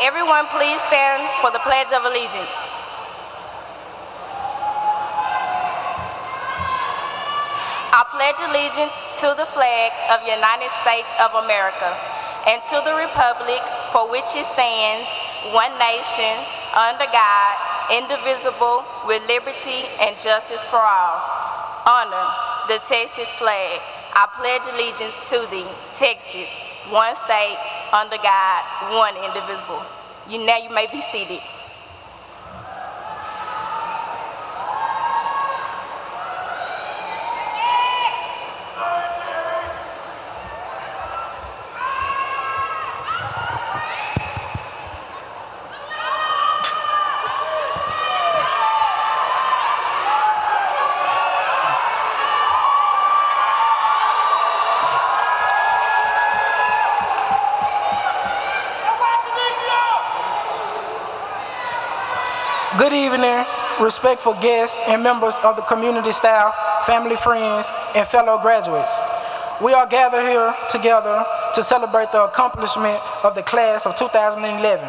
everyone please stand for the Pledge of Allegiance. I pledge allegiance to the flag of the United States of America and to the republic for which it stands, one nation, under God, indivisible, with liberty and justice for all. Honor the Texas flag. I pledge allegiance to thee, Texas, one state, under God, one indivisible. Now you may be seated. Good evening, respectful guests and members of the community staff, family, friends, and fellow graduates. We are gathered here together to celebrate the accomplishment of the class of 2011.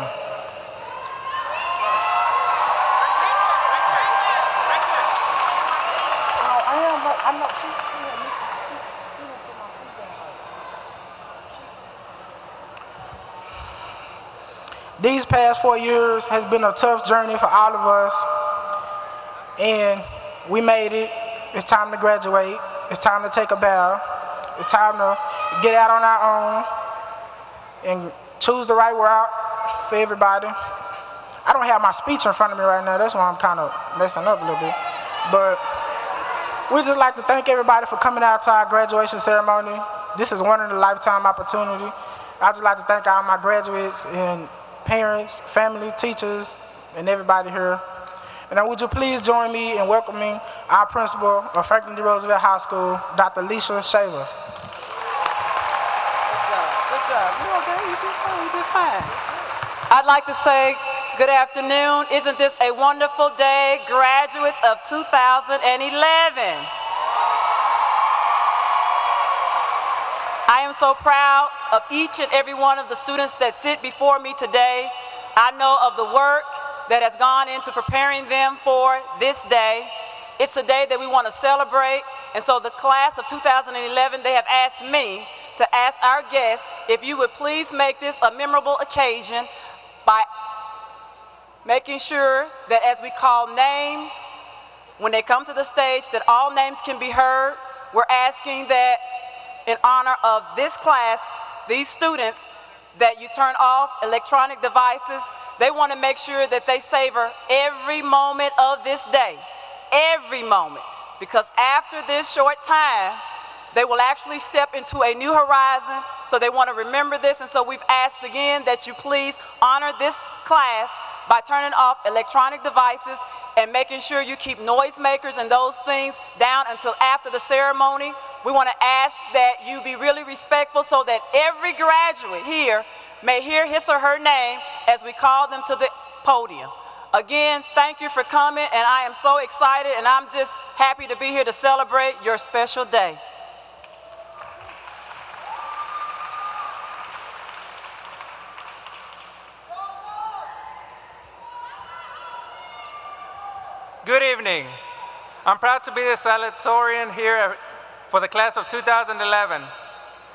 These past 4 years has been a tough journey for all of us, and we made it. It's time to graduate. It's time to take a bow. It's time to get out on our own and choose the right route for everybody. I don't have my speech in front of me right now. That's why I'm kind of messing up a little bit. But we'd just like to thank everybody for coming out to our graduation ceremony. This is one in a lifetime opportunity. I'd just like to thank all my graduates and parents, family, teachers, and everybody here. And now would you please join me in welcoming our principal of Franklin D. Roosevelt High School, Dr. Leisha Shavers. Good job. You okay? You did fine. You did fine. I'd like to say good afternoon. Isn't this a wonderful day, graduates of 2011? I am so proud of each and every one of the students that sit before me today. I know of the work that has gone into preparing them for this day. It's a day that we want to celebrate, and so the class of 2011, they have asked me to ask our guests if you would please make this a memorable occasion by making sure that as we call names, when they come to the stage, that all names can be heard. We're asking that in honor of this class, these students, that you turn off electronic devices. They want to make sure that they savor every moment of this day, every moment, because after this short time, they will actually step into a new horizon, so they want to remember this, and so we've asked again that you please honor this class by turning off electronic devices and making sure you keep noisemakers and those things down until after the ceremony. We want to ask that you be really respectful so that every graduate here may hear his or her name as we call them to the podium. Again, thank you for coming, and I am so excited, and I'm just happy to be here to celebrate your special day. Good evening. I'm proud to be the salutatorian here for the class of 2011.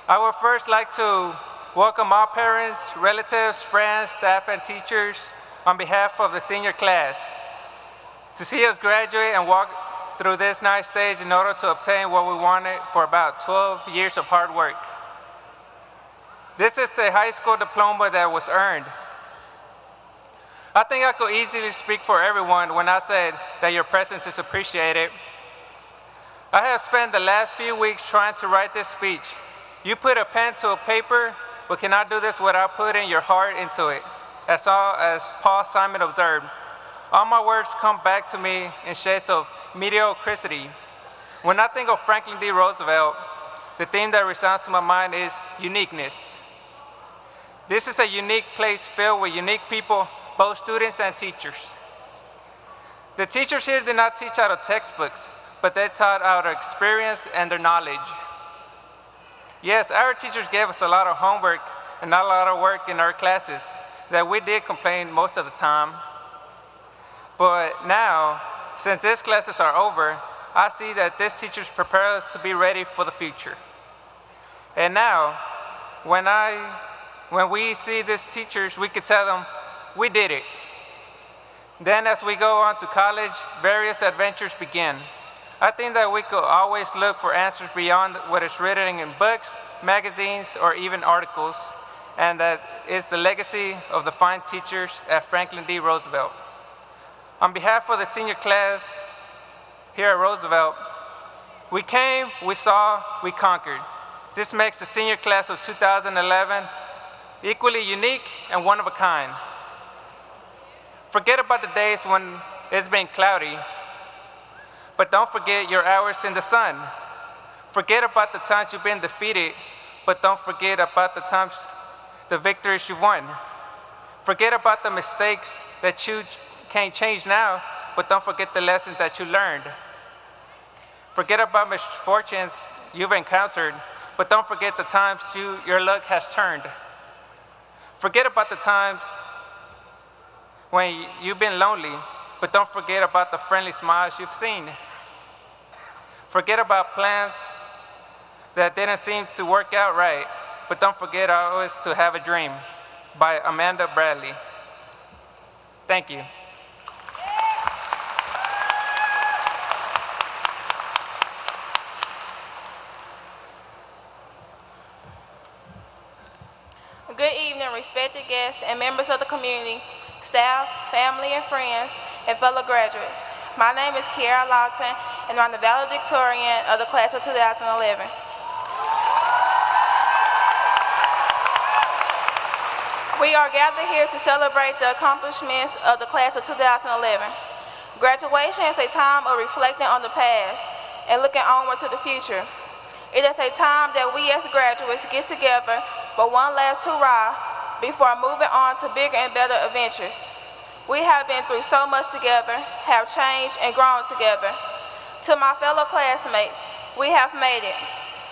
I would first like to welcome all parents, relatives, friends, staff, and teachers on behalf of the senior class to see us graduate and walk through this nice stage in order to obtain what we wanted for about 12 years of hard work. This is a high school diploma that was earned. I think I could easily speak for everyone when I said that your presence is appreciated. I have spent the last few weeks trying to write this speech. You put a pen to a paper, but cannot do this without putting your heart into it. As Paul Simon observed, all my words come back to me in shades of mediocrity. When I think of Franklin D. Roosevelt, the theme that resounds to my mind is uniqueness. This is a unique place filled with unique people, both students and teachers. The teachers here did not teach out of textbooks, but they taught out of experience and their knowledge. Yes, our teachers gave us a lot of homework and not a lot of work in our classes. that we did complain most of the time, but now, since these classes are over, I see that these teachers prepare us to be ready for the future. And now, when we see these teachers, we can tell them, we did it. Then as we go on to college, various adventures begin. I think that we could always look for answers beyond what is written in books, magazines, or even articles, and that is the legacy of the fine teachers at Franklin D. Roosevelt. On behalf of the senior class here at Roosevelt, we came, we saw, we conquered. This makes the senior class of 2011 equally unique and one of a kind. Forget about the days when it's been cloudy, but don't forget your hours in the sun. Forget about the times you've been defeated, but don't forget about the times, the victories you've won. Forget about the mistakes that you can't change now, but don't forget the lessons that you learned. Forget about misfortunes you've encountered, but don't forget the times your luck has turned. Forget about the times when you've been lonely, but don't forget about the friendly smiles you've seen. Forget about plans that didn't seem to work out right, but don't forget always to have a dream, by Amanda Bradley. Thank you. Good evening, respected guests and members of the community, staff, family and friends, and fellow graduates. My name is Kiara Lawton, and I'm the valedictorian of the class of 2011. We are gathered here to celebrate the accomplishments of the class of 2011. Graduation is a time of reflecting on the past and looking onward to the future. It is a time that we as graduates get together for one last hurrah before moving on to bigger and better adventures. We have been through so much together, have changed and grown together. To my fellow classmates, we have made it.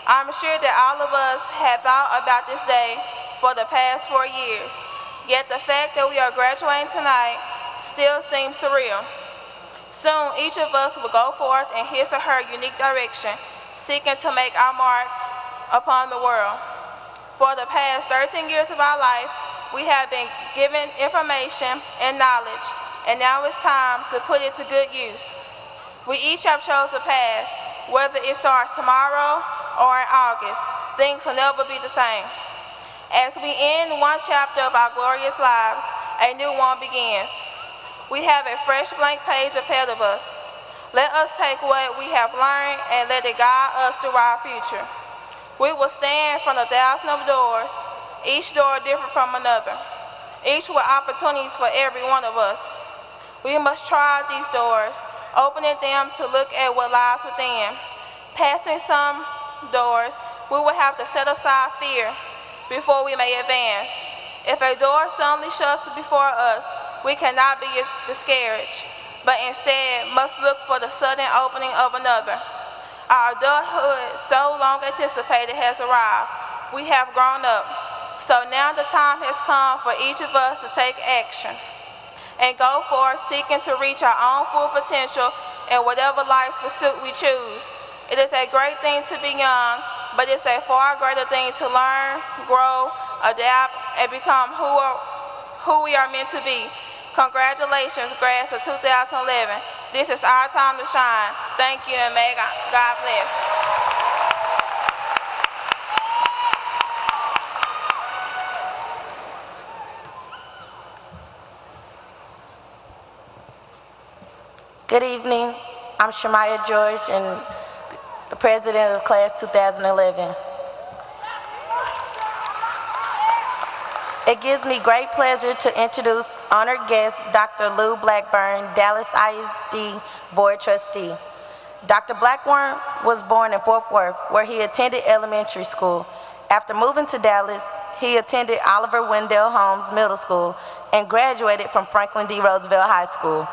I'm sure that all of us have thought about this day for the past 4 years, yet the fact that we are graduating tonight still seems surreal. Soon, each of us will go forth in his or her unique direction, seeking to make our mark upon the world. For the past 13 years of our life, we have been given information and knowledge, and now it's time to put it to good use. We each have chosen a path. Whether it starts tomorrow or in August, things will never be the same. As we end one chapter of our glorious lives, a new one begins. We have a fresh blank page ahead of us. Let us take what we have learned and let it guide us through our future. We will stand in front of thousands of doors, each door different from another, each with opportunities for every one of us. We must try these doors, opening them to look at what lies within. Passing some doors, we will have to set aside fear before we may advance. If a door suddenly shuts before us, we cannot be discouraged, but instead must look for the sudden opening of another. Our adulthood, so long anticipated, has arrived. We have grown up. So now the time has come for each of us to take action and go forth seeking to reach our own full potential in whatever life's pursuit we choose. It is a great thing to be young, but it's a far greater thing to learn, grow, adapt, and become who we are meant to be. Congratulations, grads of 2011. This is our time to shine. Thank you, and may God bless. Good evening. I'm Shemaya George, and the president of class 2011. It gives me great pleasure to introduce honored guest, Dr. Lou Blackburn Dallas ISD Board Trustee. Dr. Blackburn was born in Fort Worth, where he attended elementary school. After moving to Dallas, he attended Oliver Wendell Holmes Middle School and graduated from Franklin D. Roosevelt High School.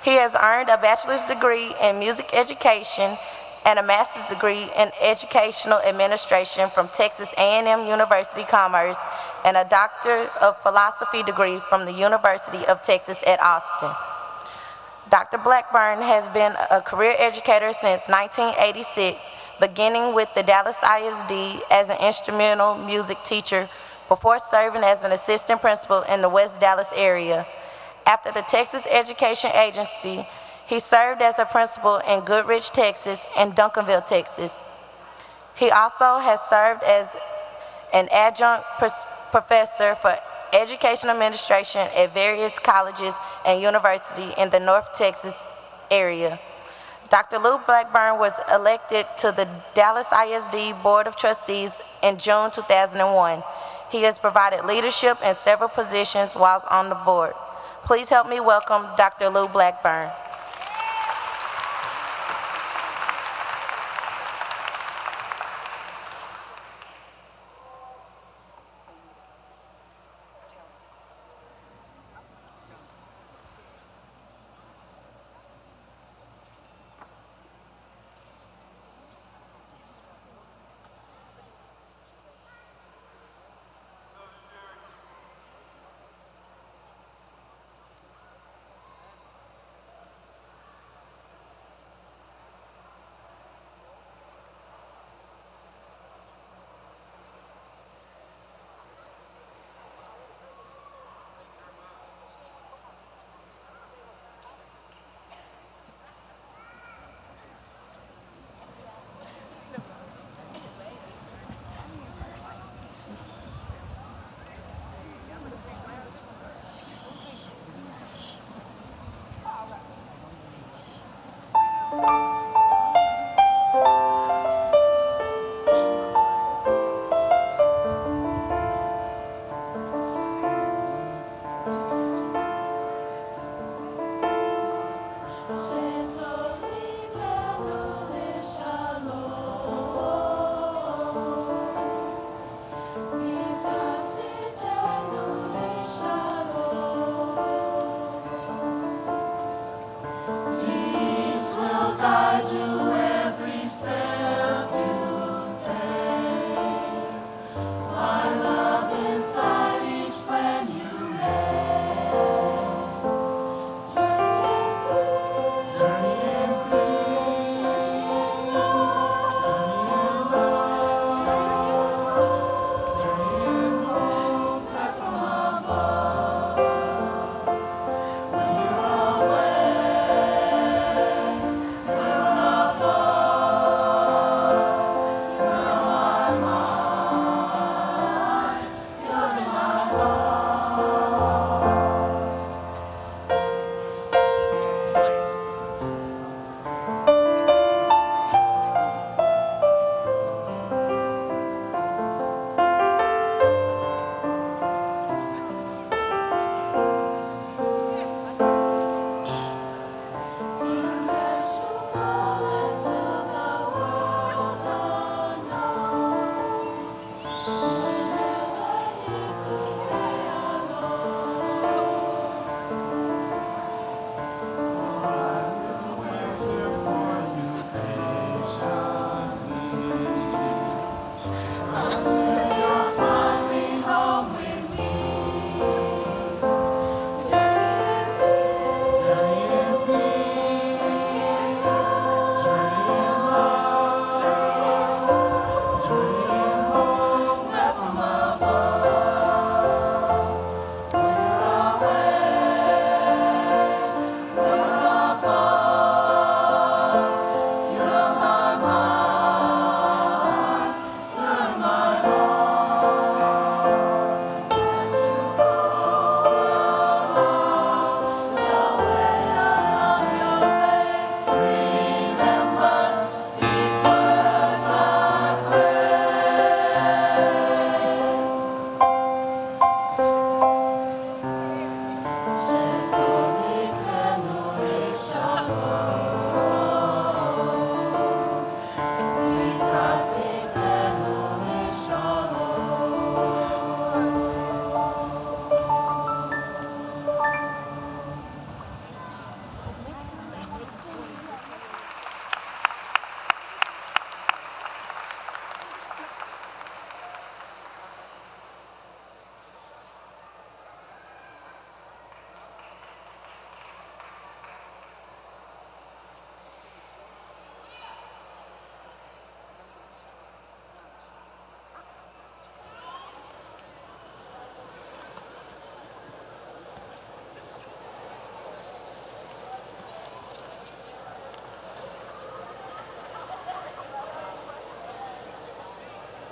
He has earned a bachelor's degree in music education and a master's degree in educational administration from Texas A&M University Commerce, and a doctor of philosophy degree from the University of Texas at Austin. Dr. Blackburn has been a career educator since 1986, beginning with the Dallas ISD as an instrumental music teacher before serving as an assistant principal in the West Dallas area. After the Texas Education Agency, he served as a principal in Goodrich, Texas, and Duncanville, Texas. He also has served as an adjunct professor for education administration at various colleges and universities in the North Texas area. Dr. Lou Blackburn was elected to the Dallas ISD Board of Trustees in June 2001. He has provided leadership in several positions while on the board. Please help me welcome Dr. Lou Blackburn.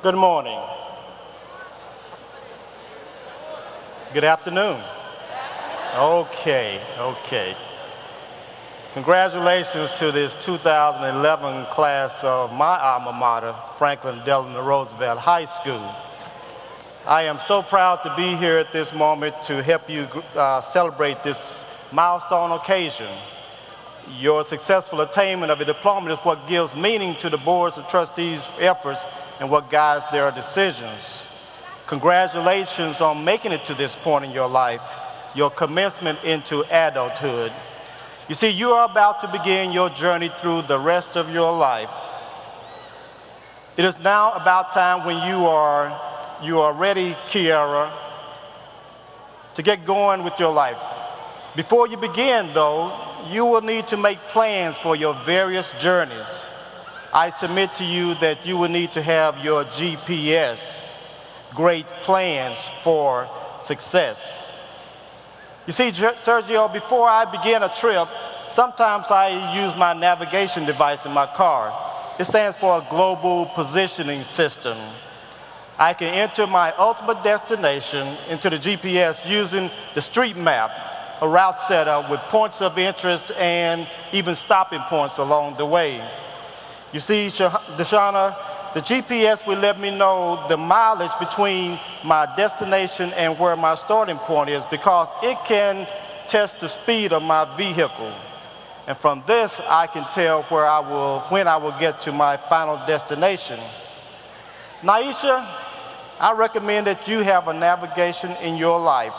Good morning. Good afternoon. Okay. Congratulations to this 2011 class of my alma mater, Franklin Delano Roosevelt High School. I am so proud to be here at this moment to help you celebrate this milestone occasion. Your successful attainment of a diploma is what gives meaning to the boards of trustees' efforts and what guides their decisions. Congratulations on making it to this point in your life, your commencement into adulthood. You see, you are about to begin your journey through the rest of your life. It is now about time when you are ready, Kiara, to get going with your life. Before you begin, though, you will need to make plans for your various journeys. I submit to you that you will need to have your GPS, great plans for success. You see, Sergio, before I begin a trip, sometimes I use my navigation device in my car. It stands for a global positioning system. I can enter my ultimate destination into the GPS using the street map, a route setup with points of interest and even stopping points along the way. You see, Deshauna, the GPS will let me know the mileage between my destination and where my starting point is because it can test the speed of my vehicle. And from this, I can tell when I will get to my final destination. Naisha, I recommend that you have a navigation in your life.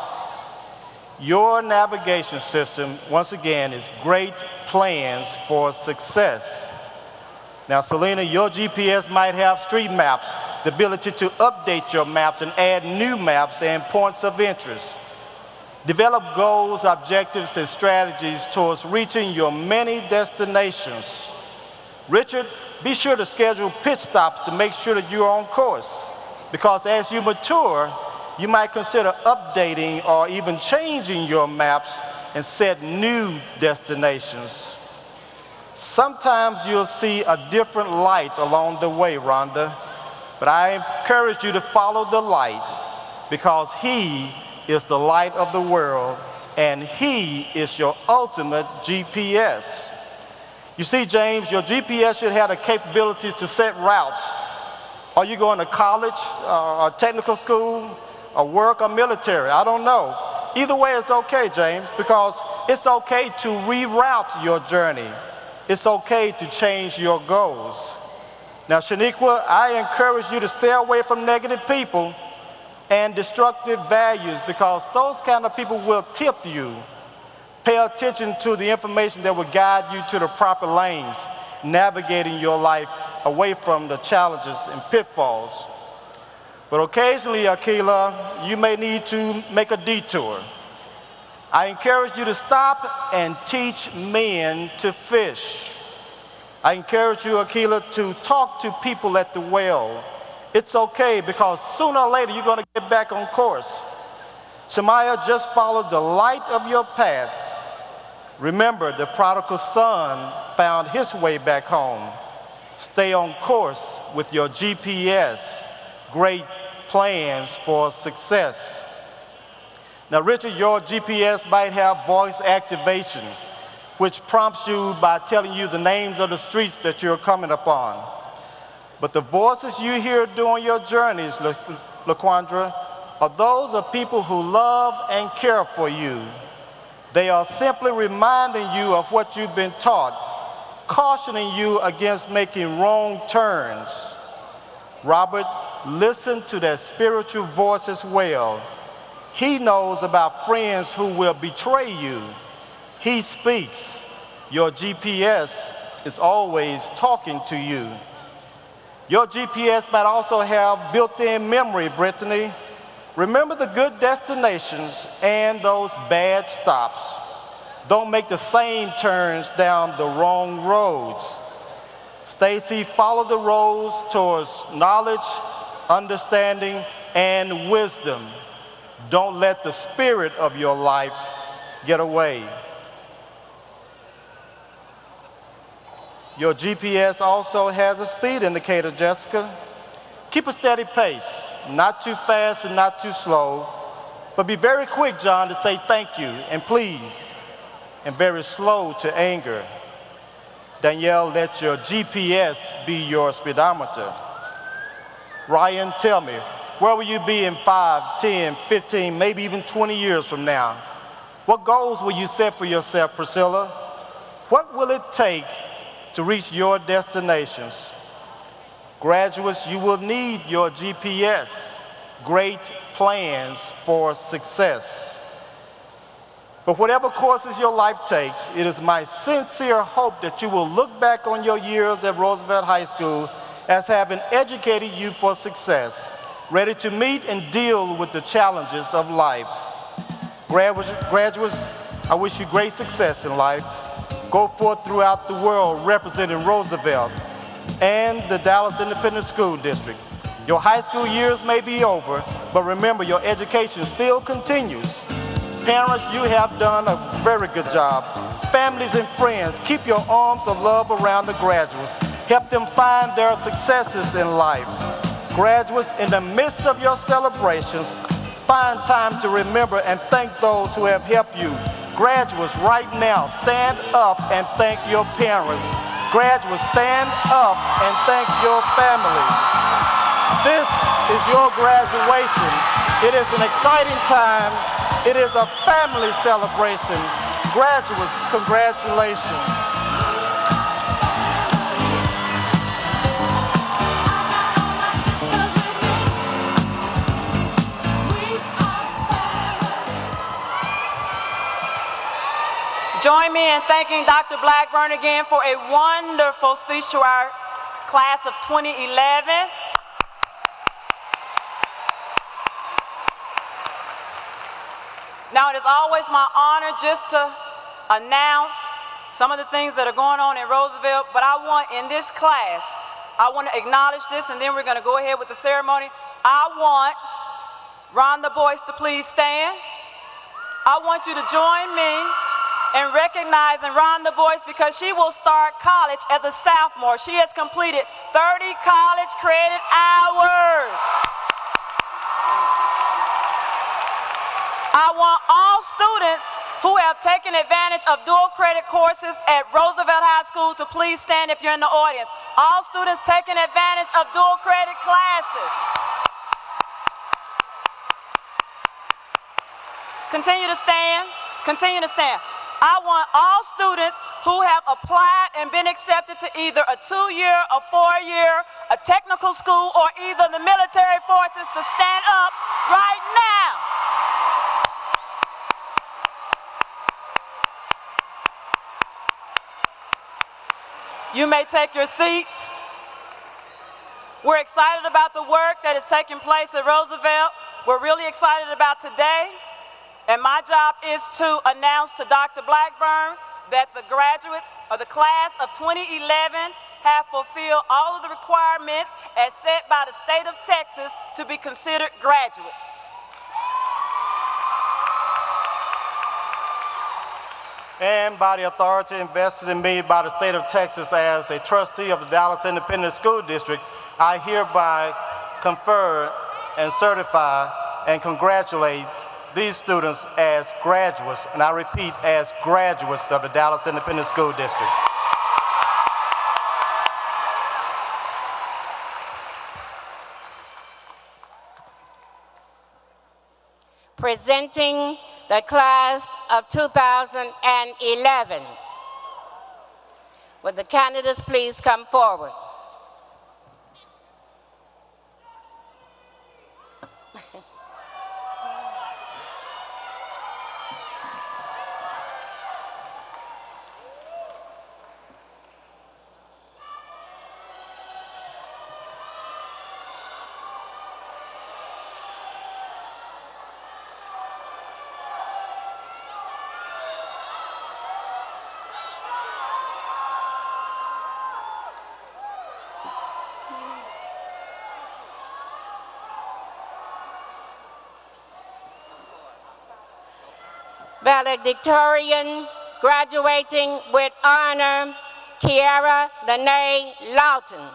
Your navigation system, once again, is great plans for success. Now, Selena, your GPS might have street maps, the ability to update your maps and add new maps and points of interest. Develop goals, objectives, and strategies towards reaching your many destinations. Richard, be sure to schedule pit stops to make sure that you're on course, because as you mature, you might consider updating or even changing your maps and set new destinations. Sometimes you'll see a different light along the way, Rhonda, but I encourage you to follow the light because He is the light of the world and He is your ultimate GPS. You see, James, your GPS should have the capabilities to set routes. Are you going to college or technical school or work or military? I don't know. Either way, it's okay, James, because it's okay to reroute your journey. It's okay to change your goals. Now, Shaniqua, I encourage you to stay away from negative people and destructive values because those kind of people will tip you. Pay attention to the information that will guide you to the proper lanes, navigating your life away from the challenges and pitfalls. But occasionally, Akila, you may need to make a detour. I encourage you to stop and teach men to fish. I encourage you, Akila, to talk to people at the well. It's okay because sooner or later you're going to get back on course. Shemaiah, just follow the light of your paths. Remember, the prodigal son found his way back home. Stay on course with your GPS. Great plans for success. Now, Richard, your GPS might have voice activation, which prompts you by telling you the names of the streets that you're coming upon. But the voices you hear during your journeys, LaQuandra, are those of people who love and care for you. They are simply reminding you of what you've been taught, cautioning you against making wrong turns. Robert, listen to that spiritual voice as well. He knows about friends who will betray you. He speaks. Your GPS is always talking to you. Your GPS might also have built-in memory, Brittany. Remember the good destinations and those bad stops. Don't make the same turns down the wrong roads. Stacy, follow the roads towards knowledge, understanding, and wisdom. Don't let the spirit of your life get away. Your GPS also has a speed indicator, Jessica. Keep a steady pace, not too fast and not too slow, but be very quick, John, to say thank you and please, and very slow to anger. Danielle, let your GPS be your speedometer. Ryan, tell me, where will you be in 5, 10, 15, maybe even 20 years from now? What goals will you set for yourself, Priscilla? What will it take to reach your destinations? Graduates, you will need your GPS. Great plans for success. But whatever courses your life takes, it is my sincere hope that you will look back on your years at Roosevelt High School as having educated you for success, ready to meet and deal with the challenges of life. Graduates, I wish you great success in life. Go forth throughout the world representing Roosevelt and the Dallas Independent School District. Your high school years may be over, but remember, your education still continues. Parents, you have done a very good job. Families and friends, keep your arms of love around the graduates. Help them find their successes in life. Graduates, in the midst of your celebrations, find time to remember and thank those who have helped you. Graduates, right now, stand up and thank your parents. Graduates, stand up and thank your family. This is your graduation. It is an exciting time. It is a family celebration. Graduates, congratulations. Join me in thanking Dr. Blackburn again for a wonderful speech to our class of 2011. Now, it is always my honor just to announce some of the things that are going on in Roosevelt, but I want, in this class, I want to acknowledge this, and then we're going to go ahead with the ceremony. I want Rhonda Boyce to please stand. I want you to join me in recognizing Rhonda Boyce because she will start college as a sophomore. She has completed 30 college credit hours. I want all students who have taken advantage of dual credit courses at Roosevelt High School to please stand if you're in the audience. All students taking advantage of dual credit classes. Continue to stand. Continue to stand. I want all students who have applied and been accepted to either a 2-year, a 4-year, a technical school, or either the military forces to stand up right now. You may take your seats. We're excited about the work that is taking place at Roosevelt. We're really excited about today. And my job is to announce to Dr. Blackburn that the graduates of the class of 2011 have fulfilled all of the requirements as set by the state of Texas to be considered graduates. And by the authority invested in me by the state of Texas as a trustee of the Dallas Independent School District, I hereby confer and certify and congratulate these students as graduates, and I repeat, as graduates of the Dallas Independent School District. Presenting the class of 2011. Would the candidates please come forward? Valedictorian, graduating with honor, Kiara Lene Lawton.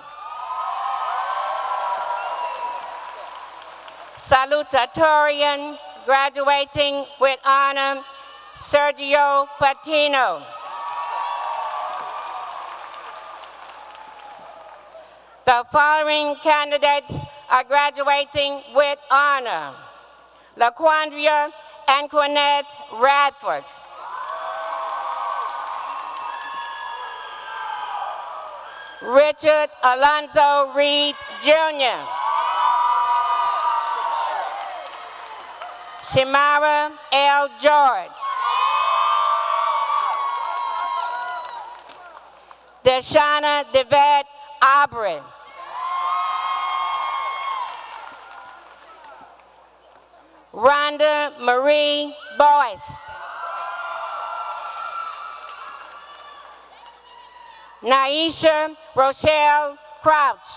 Salutatorian, graduating with honor, Sergio Patino. The following candidates are graduating with honor: LaQuandria Antoinette Radford, Richard Alonzo Reed Jr., Shimara L. George, Deshauna Devette Aubrey, Rhonda Marie Boyce, Naisha Rochelle Crouch,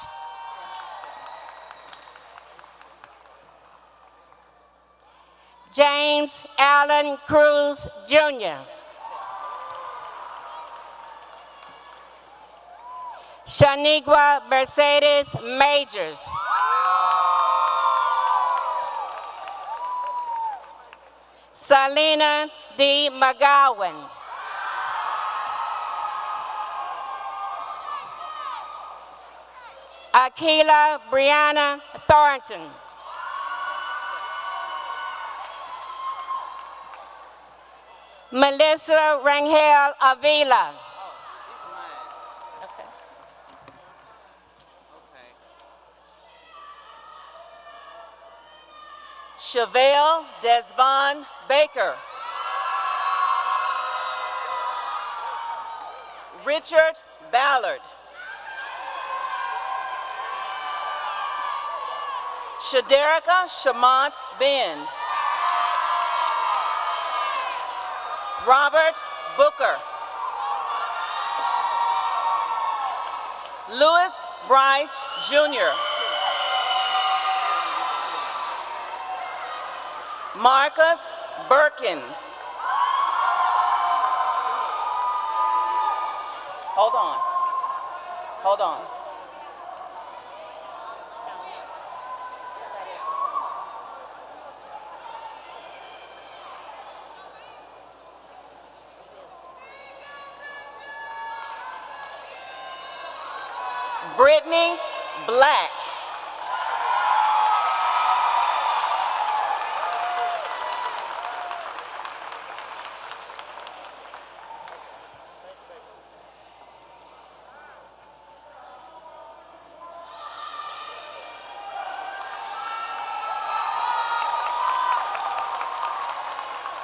James Allen Cruz Jr., Shaniqua Mercedes Majors, Salina D. McGowan, Akila Brianna Thornton, Melissa Rangel Avila, Chevelle Desvon Baker, Richard Ballard, Shaderica Shamont Bend, Robert Booker, Louis Bryce Jr., Marcus Berkins. Hold on. Hold on. Brittany Black.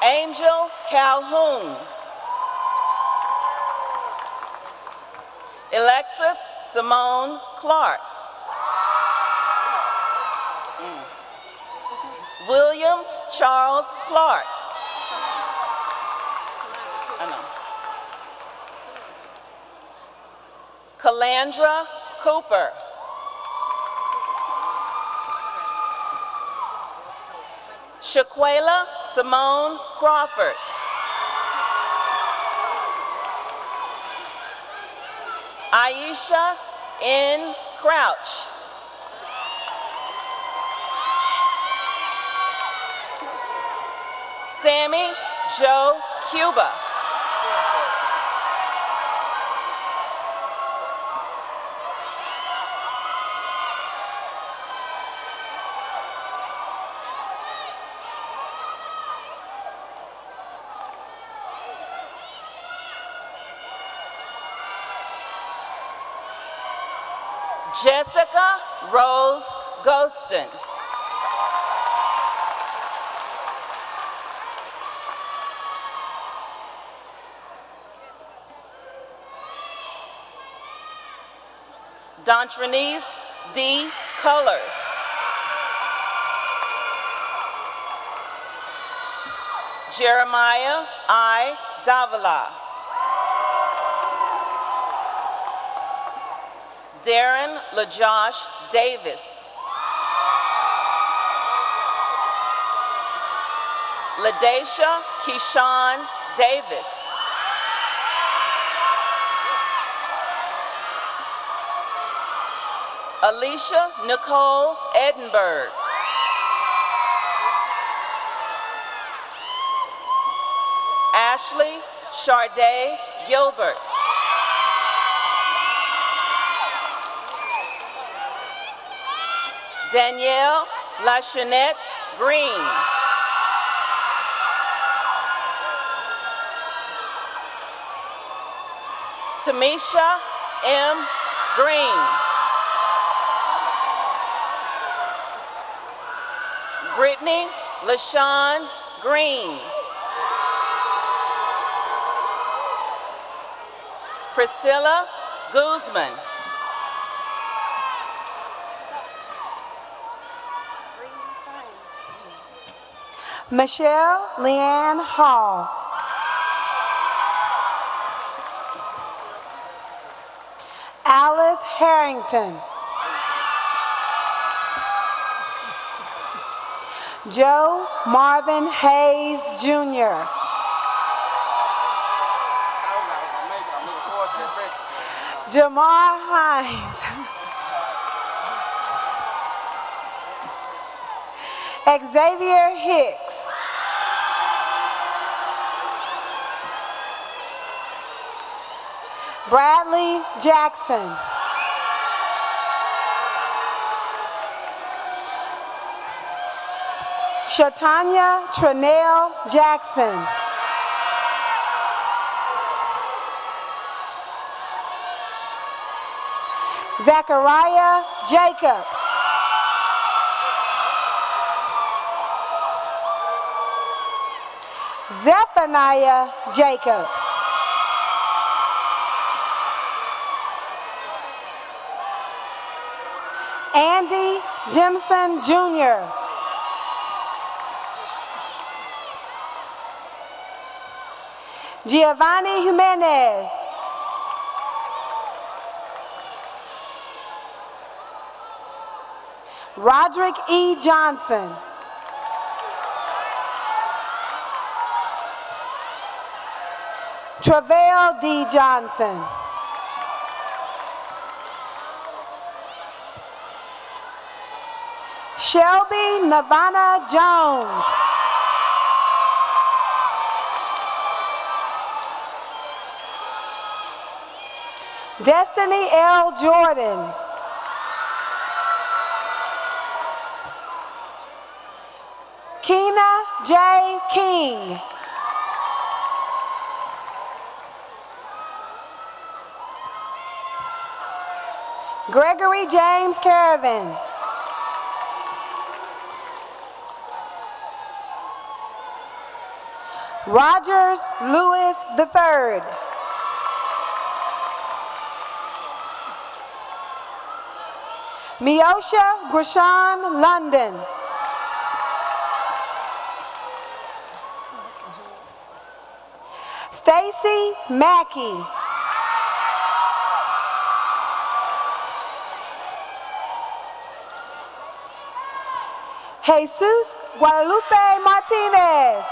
Angel Calhoun, Alexis Simone Clark, William Charles Clark, Calandra Cooper, Shaquela Simone Crawford, Aisha N. Crouch, Sammy Joe Cuba, Jessica Rose Ghoston, Dontrinice D. Colors, Jeremiah I. Davila, Darren LaJosh Davis, LaDacia Keyshawn Davis, Alicia Nicole Edinburgh, Ashley Charday Gilbert. Danielle LaChanette Green. Tamisha M. Green. Brittany LaShawn Green. Priscilla Guzman. Michelle Leanne Hall. Alice Harrington. Joe Marvin Hayes Jr. Jamar Hines. Xavier Hicks. Bradley Jackson. Shatanya Tranell Jackson. Zachariah Jacobs. Zephaniah Jacobs. Andy Jimson Jr. Giovanni Jimenez. Roderick E. Johnson. Travell D. Johnson. Shelby Navana Jones. Destiny L. Jordan. Keena J. King. Gregory James Caravan. Rogers Lewis III. Miosha Grishon London. Stacy Mackey. Jesus Guadalupe Martinez.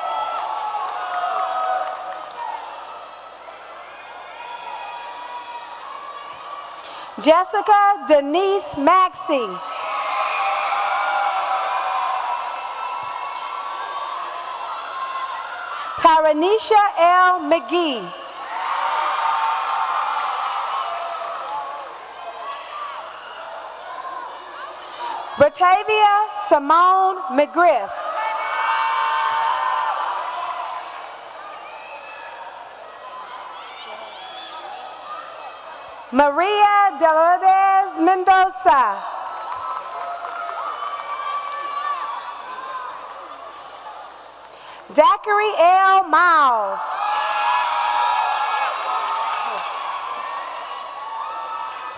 Jessica Denise Maxey. Tyranisha L. McGee. Batavia Simone McGriff. Maria Dolores Mendoza. Zachary L. Miles.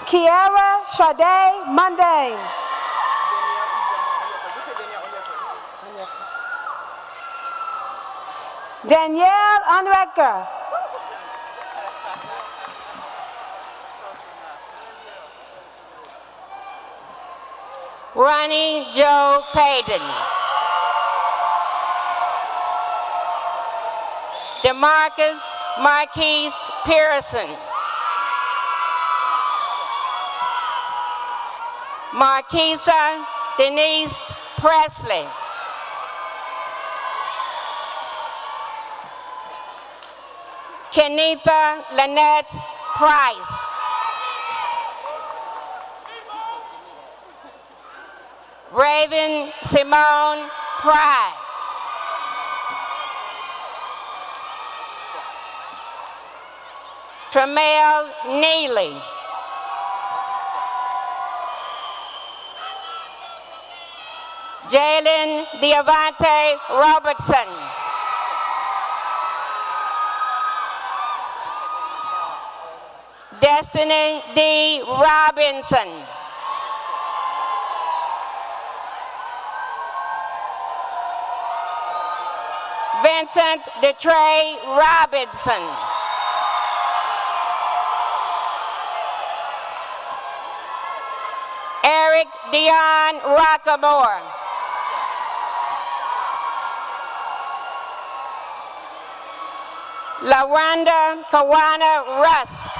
Kiara Sade Mundane. Danielle Unrecker. Ronnie Joe Payton. DeMarcus Marquise Pearson. Marquisa Denise Presley. Kenitha Lynette Price. Raven Simone Pride. Tramail Neely. Jalen Diavante Robertson. Destiny D. Robinson. Vincent DeTrey Robinson. Eric Dion Rockamore. LaWanda Kawana Rusk.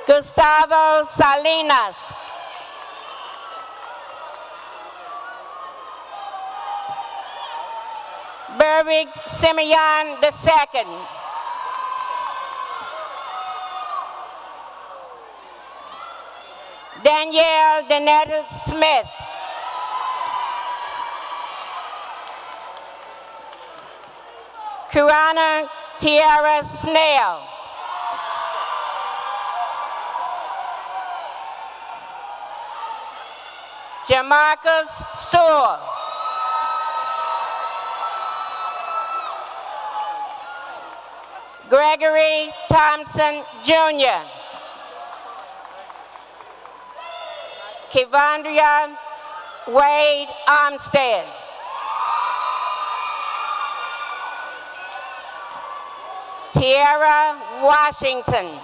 Gustavo Salinas. Berwick Simeon II. Danielle Danette Smith. Kurana Tiara Snell. Jamarcus Sewell. Gregory Thompson Jr. Kivandria Wade Armstead. Tiara Washington.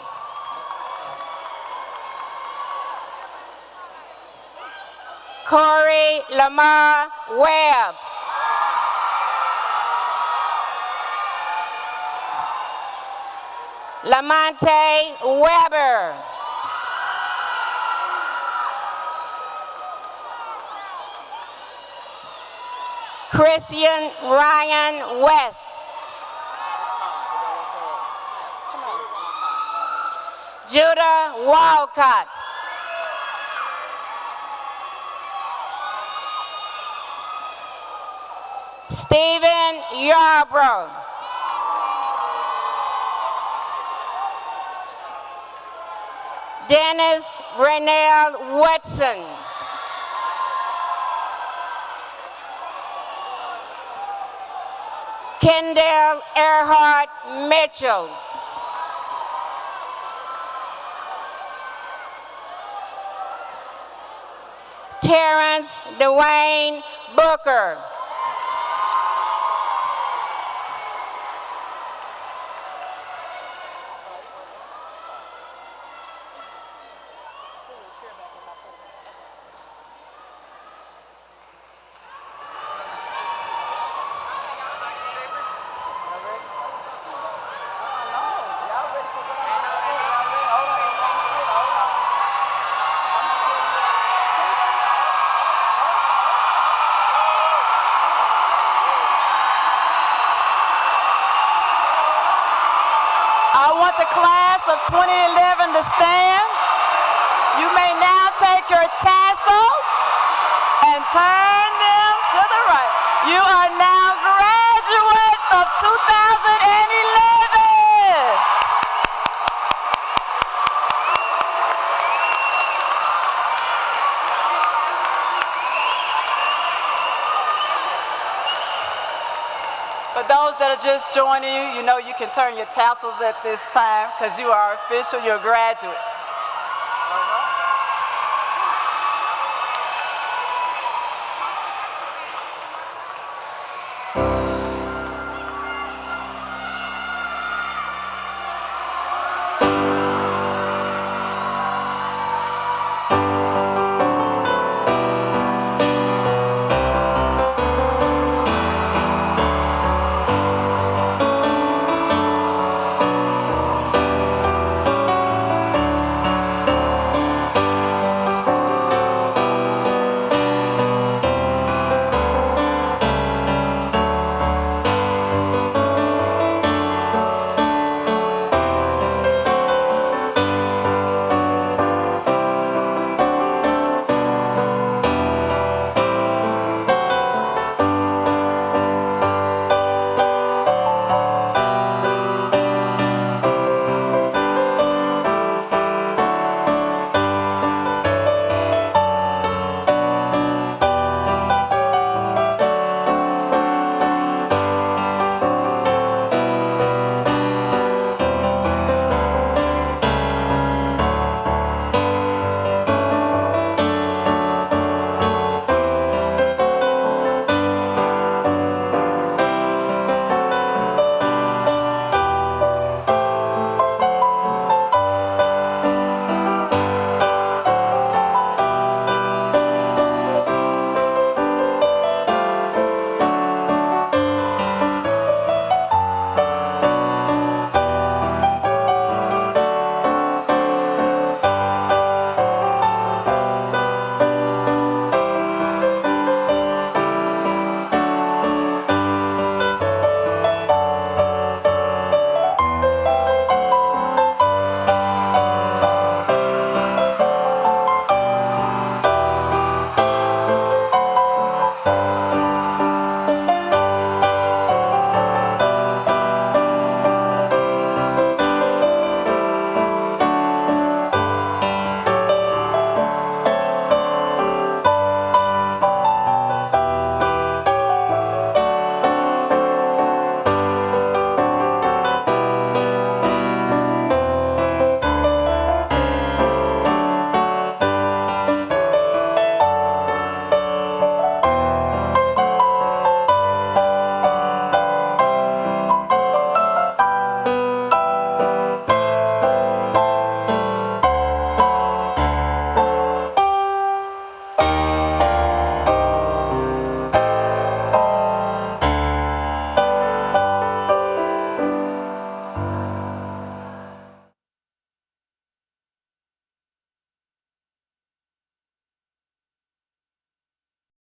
Corey Lamar Webb. Lamonte Weber. Christian Ryan West. Judah Walcott. Stephen Yarbrough. Dennis Renell Woodson. Kendall Earhart Mitchell. Terrence Dwayne Booker. The class of 2011 to stand. You may now take your tassels and turn them to the right. You are now graduates of 2011. For those that are just joining you, you know you can turn your tassels at this time because you are official, you're graduates.